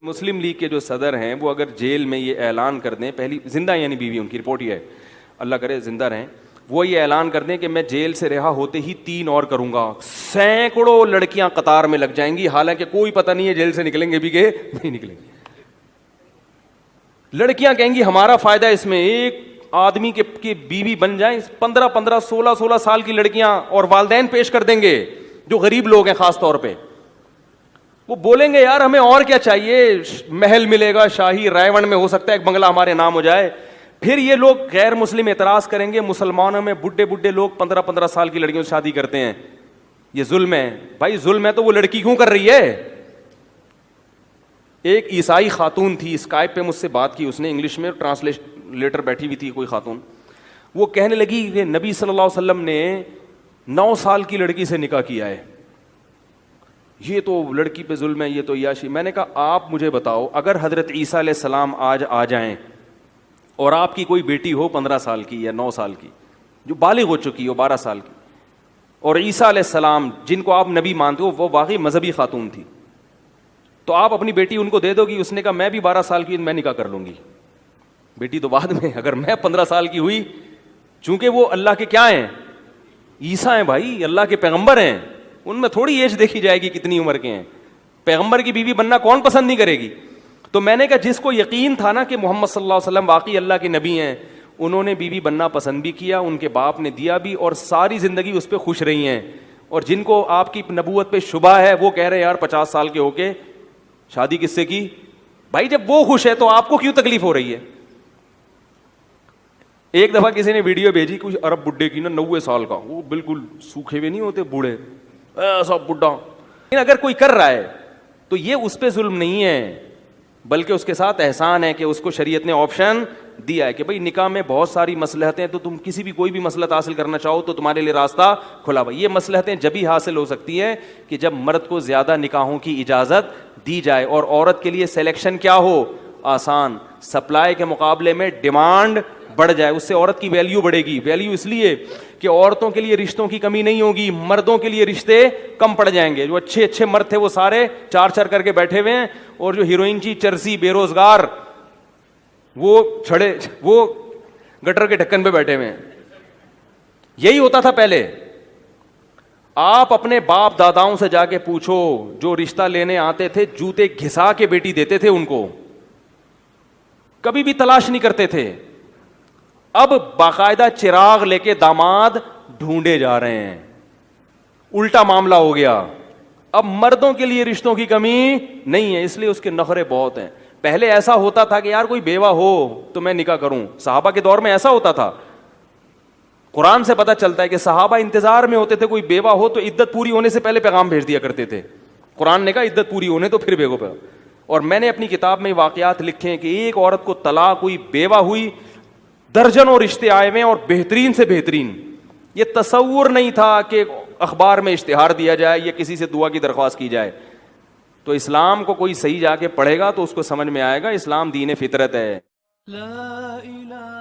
مسلم league کے جو صدر ہیں وہ اگر جیل میں یہ اعلان کر دیں، پہلی زندہ یعنی بیوی ان کی رپورٹ یہ ہے، اللہ کرے زندہ رہیں، وہ یہ اعلان کر دیں کہ میں جیل سے رہا ہوتے ہی 3 اور کروں گا، سینکڑوں لڑکیاں قطار میں لگ جائیں گی، حالانکہ کوئی پتہ نہیں ہے جیل سے نکلیں گے بھی کہ نہیں نکلیں گے۔ لڑکیاں کہیں گی ہمارا فائدہ اس میں، ایک آدمی کی بیوی بن جائیں، 15 16 سال کی لڑکیاں اور والدین پیش کر دیں گے جو غریب لوگ ہیں خاص طور پہ، وہ بولیں گے یار ہمیں اور کیا چاہیے، محل ملے گا شاہی، رائے ون میں ہو سکتا ہے ایک بنگلہ ہمارے نام ہو جائے۔ پھر یہ لوگ غیر مسلم اعتراض کریں گے مسلمانوں میں بڈھے لوگ 15 سال کی لڑکیوں سے شادی کرتے ہیں، یہ ظلم ہے۔ بھائی ظلم ہے تو وہ لڑکی کیوں کر رہی ہے؟ ایک عیسائی خاتون تھی، اسکائپ پہ مجھ سے بات کی، اس نے انگلش میں ٹرانسلیٹر بیٹھی ہوئی تھی کوئی خاتون، وہ کہنے لگی کہ نبی صلی اللہ علیہ وسلم نے 9 سال کی لڑکی سے نکاح کیا ہے، یہ تو لڑکی پہ ظلم ہے، یہ تو عیاشی۔ میں نے کہا آپ مجھے بتاؤ اگر حضرت عیسیٰ علیہ السلام آج آ جائیں اور آپ کی کوئی بیٹی ہو 15 سال کی یا 9 سال کی جو بالغ ہو چکی ہو 12 سال کی، اور عیسیٰ علیہ السلام جن کو آپ نبی مانتے ہو وہ واقعی مذہبی خاتون تھی، تو آپ اپنی بیٹی ان کو دے دو گی؟ اس نے کہا میں بھی 12 سال کی میں نکاح کر لوں گی، بیٹی تو بعد میں، اگر میں 15 سال کی ہوئی، چونکہ وہ اللہ کے کیا ہیں، عیسیٰ ہیں بھائی، اللہ کے پیغمبر ہیں، ان میں تھوڑی ایج دیکھی جائے گی کتنی عمر کے ہیں، پیغمبر کی بیوی بننا کون پسند نہیں کرے گی؟ تو میں نے کہا جس کو یقین تھا نا کہ محمد صلی اللہ علیہ وسلم واقعی اللہ کے نبی ہیں، انہوں نے بیوی بننا پسند بھی کیا، ان کے باپ نے دیا بھی، اور ساری زندگی اس پہ خوش رہی ہیں۔ اور جن کو آپ کی نبوت پہ شبہ ہے وہ کہہ رہے ہیں یار 50 سال کے ہو کے شادی کس سے کی؟ بھائی جب وہ خوش ہے تو آپ کو کیوں تکلیف ہو رہی ہے؟ ایک دفعہ کسی نے ویڈیو بھیجی کچھ عرب بڈھے کی نا 90 سال کا، وہ بالکل سوکھے ہوئے نہیں ہوتے بوڑھے، ایسا بڈھا، لیکن اگر کوئی کر رہا ہے تو یہ اس پہ ظلم نہیں ہے بلکہ اس کے ساتھ احسان ہے کہ اس کو شریعت نے آپشن دیا ہے کہ بھائی نکاح میں بہت ساری مصلحتیں، تو تم کسی بھی کوئی بھی مصلحت حاصل کرنا چاہو تو تمہارے لیے راستہ کھلا ہوا۔ یہ مصلحتیں جبھی حاصل ہو سکتی ہیں کہ جب مرد کو زیادہ نکاحوں کی اجازت دی جائے اور عورت کے لیے سلیکشن کیا ہو، آسان، سپلائی کے مقابلے میں ڈیمانڈ بڑھ جائے، اس سے عورت کی ویلیو بڑھے گی۔ ویلیو اس لیے کہ عورتوں کے لیے رشتوں کی کمی نہیں ہوگی، مردوں کے لیے رشتے کم پڑ جائیں گے۔ جو اچھے مرد تھے وہ سارے 4 کر کے بیٹھے ہوئے ہیں، اور جو ہیروئن چی چرسی بے روزگار وہ چھڑے، وہ گٹر کے ڈھکن پہ بیٹھے ہوئے ہیں۔ یہی ہوتا تھا پہلے۔ آپ اپنے باپ داداؤں سے جا کے پوچھو، جو رشتہ لینے آتے تھے جوتے گھسا کے بیٹی دیتے تھے ان کو، کبھی بھی تلاش نہیں کرتے تھے۔ اب باقاعدہ چراغ لے کے داماد ڈھونڈے جا رہے ہیں، الٹا معاملہ ہو گیا۔ اب مردوں کے لیے رشتوں کی کمی نہیں ہے، اس لیے اس کے نخرے بہت ہیں۔ پہلے ایسا ہوتا تھا کہ یار کوئی بیوہ ہو تو میں نکاح کروں، صحابہ کے دور میں ایسا ہوتا تھا۔ قرآن سے پتہ چلتا ہے کہ صحابہ انتظار میں ہوتے تھے کوئی بیوہ ہو تو عدت پوری ہونے سے پہلے پیغام بھیج دیا کرتے تھے۔ قرآن نے کہا عدت پوری ہونے تو پھر بیگو پہ۔ اور میں نے اپنی کتاب میں واقعات لکھے ہیں کہ ایک عورت کو طلاق ہوئی، بیوہ ہوئی، درجنوں رشتے آئے ہوئے اور بہترین سے بہترین۔ یہ تصور نہیں تھا کہ اخبار میں اشتہار دیا جائے یا کسی سے دعا کی درخواست کی جائے۔ تو اسلام کو کوئی صحیح جا کے پڑھے گا تو اس کو سمجھ میں آئے گا اسلام دین فطرت ہے۔ لا الہ